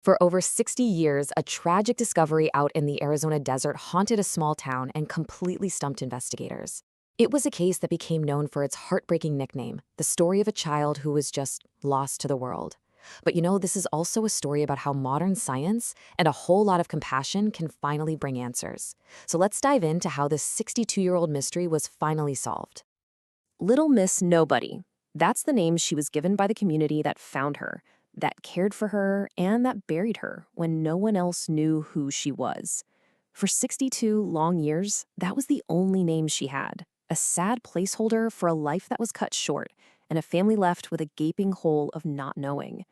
For over 60 years, a tragic discovery out in the Arizona desert haunted a small town and completely stumped investigators. It was a case that became known for its heartbreaking nickname, the story of a child who was just lost to the world. But this is also a story about how modern science and a whole lot of compassion can finally bring answers. So let's dive into how this 62-year-old mystery was finally solved. Little Miss Nobody. That's the name she was given by the community that found her, that cared for her, and that buried her when no one else knew who she was. For 62 long years, that was the only name she had, a sad placeholder for a life that was cut short and a family left with a gaping hole of not knowing.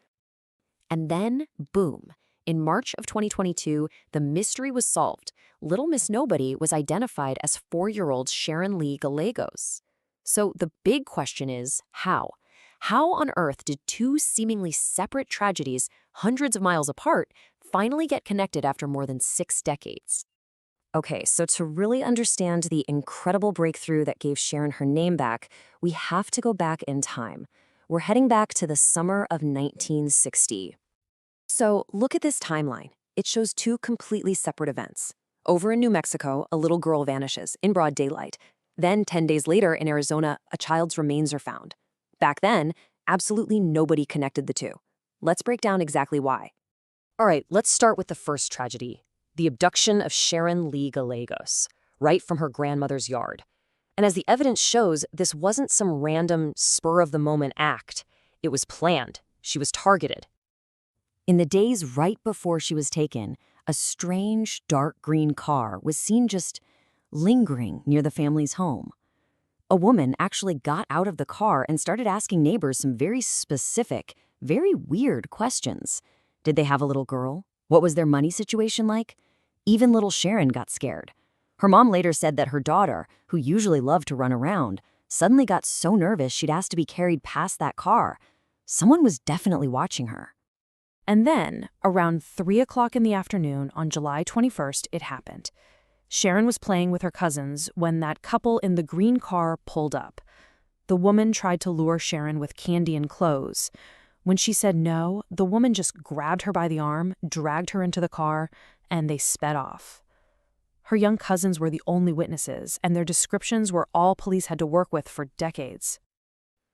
And then, boom, in March of 2022, the mystery was solved. Little Miss Nobody was identified as 4-year-old Sharon Lee Gallegos. So the big question is, how? How on earth did two seemingly separate tragedies, hundreds of miles apart, finally get connected after more than 6 decades? Okay, so to really understand the incredible breakthrough that gave Sharon her name back, we have to go back in time. We're heading back to the summer of 1960. So look at this timeline. It shows 2 completely separate events. Over in New Mexico, a little girl vanishes in broad daylight. Then 10 days later in Arizona, a child's remains are found. Back then, absolutely nobody connected the two. Let's break down exactly why. All right, let's start with the first tragedy, the abduction of Sharon Lee Gallegos, right from her grandmother's yard. And as the evidence shows, this wasn't some random, spur-of-the-moment act. It was planned. She was targeted. In the days right before she was taken, a strange, dark green car was seen just lingering near the family's home. A woman actually got out of the car and started asking neighbors some very specific, very weird questions. Did they have a little girl? What was their money situation like? Even little Sharon got scared. Her mom later said that her daughter, who usually loved to run around, suddenly got so nervous she'd asked to be carried past that car. Someone was definitely watching her. And then, around 3 o'clock in the afternoon on July 21st, it happened. Sharon was playing with her cousins when that couple in the green car pulled up. The woman tried to lure Sharon with candy and clothes. When she said no, the woman just grabbed her by the arm, dragged her into the car, and they sped off. Her young cousins were the only witnesses, and their descriptions were all police had to work with for decades.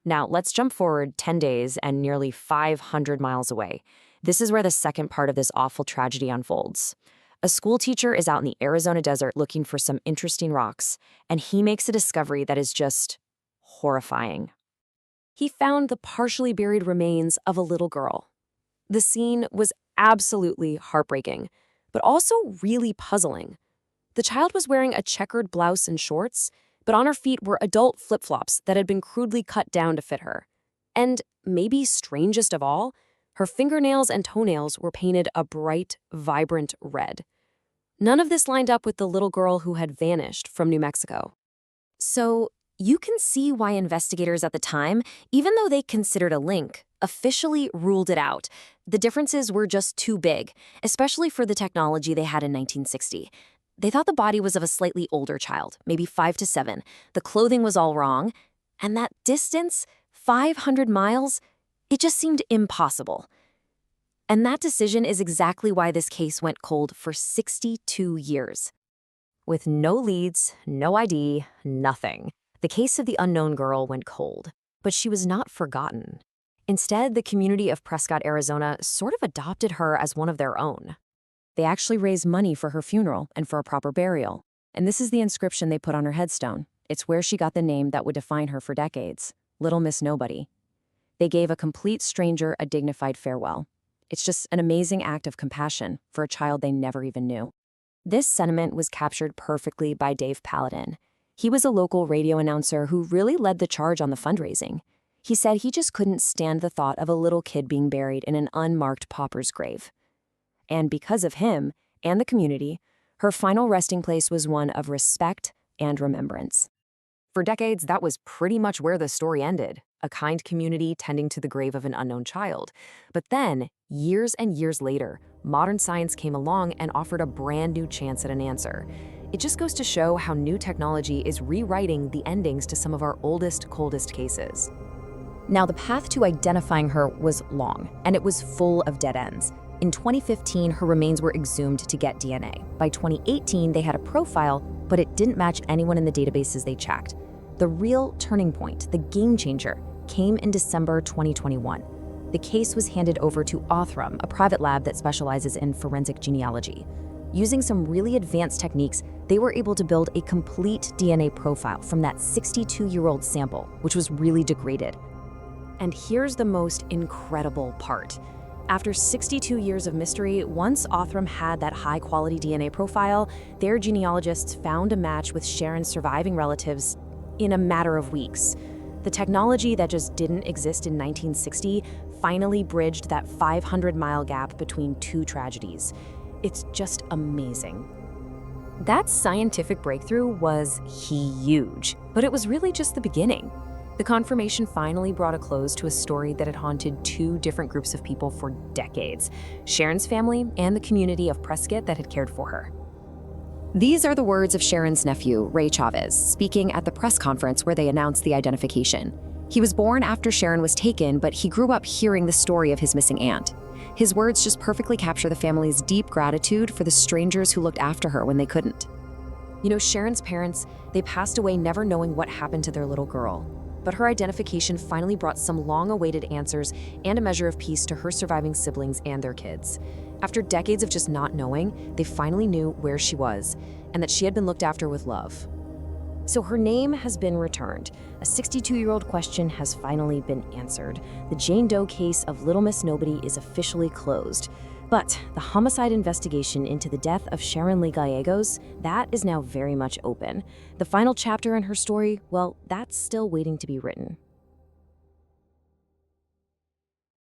Now, let's jump forward 10 days and nearly 500 miles away. This is where the second part of this awful tragedy unfolds. A school teacher is out in the Arizona desert looking for some interesting rocks, and he makes a discovery that is just horrifying. He found the partially buried remains of a little girl. The scene was absolutely heartbreaking, but also really puzzling. The child was wearing a checkered blouse and shorts, but on her feet were adult flip-flops that had been crudely cut down to fit her. And maybe strangest of all, her fingernails and toenails were painted a bright, vibrant red. None of this lined up with the little girl who had vanished from New Mexico. So you can see why investigators at the time, even though they considered a link, officially ruled it out. The differences were just too big, especially for the technology they had in 1960. They thought the body was of a slightly older child, maybe 5 to 7. The clothing was all wrong. And that distance, 500 miles, it just seemed impossible. And that decision is exactly why this case went cold for 62 years. With no leads, no ID, nothing. The case of the unknown girl went cold, but she was not forgotten. Instead, the community of Prescott, Arizona sort of adopted her as one of their own. They actually raised money for her funeral and for a proper burial. And this is the inscription they put on her headstone. It's where she got the name that would define her for decades, Little Miss Nobody. They gave a complete stranger a dignified farewell. It's just an amazing act of compassion for a child they never even knew. This sentiment was captured perfectly by Dave Paladin. He was a local radio announcer who really led the charge on the fundraising. He said he just couldn't stand the thought of a little kid being buried in an unmarked pauper's grave. And because of him and the community, her final resting place was one of respect and remembrance. For decades, that was pretty much where the story ended, a kind community tending to the grave of an unknown child. But then, years and years later, modern science came along and offered a brand new chance at an answer. It just goes to show how new technology is rewriting the endings to some of our oldest, coldest cases. Now, the path to identifying her was long, and it was full of dead ends. In 2015, her remains were exhumed to get DNA. By 2018, they had a profile, but it didn't match anyone in the databases they checked. The real turning point, the game changer, came in December 2021. The case was handed over to Othram, a private lab that specializes in forensic genealogy. Using some really advanced techniques, they were able to build a complete DNA profile from that 62-year-old sample, which was really degraded. And here's the most incredible part. After 62 years of mystery, once Othram had that high-quality DNA profile, their genealogists found a match with Sharon's surviving relatives in a matter of weeks. The technology that just didn't exist in 1960 finally bridged that 500-mile gap between two tragedies. It's just amazing. That scientific breakthrough was huge, but it was really just the beginning. The confirmation finally brought a close to a story that had haunted two different groups of people for decades: Sharon's family and the community of Prescott that had cared for her. These are the words of Sharon's nephew, Ray Chavez, speaking at the press conference where they announced the identification. He was born after Sharon was taken, but he grew up hearing the story of his missing aunt. His words just perfectly capture the family's deep gratitude for the strangers who looked after her when they couldn't. You know, Sharon's parents, they passed away never knowing what happened to their little girl. But her identification finally brought some long-awaited answers and a measure of peace to her surviving siblings and their kids. After decades of just not knowing, they finally knew where she was and that she had been looked after with love. So her name has been returned. A 62-year-old question has finally been answered. The Jane Doe case of Little Miss Nobody is officially closed. But the homicide investigation into the death of Sharon Lee Gallegos, that is now very much open. The final chapter in her story, well, that's still waiting to be written.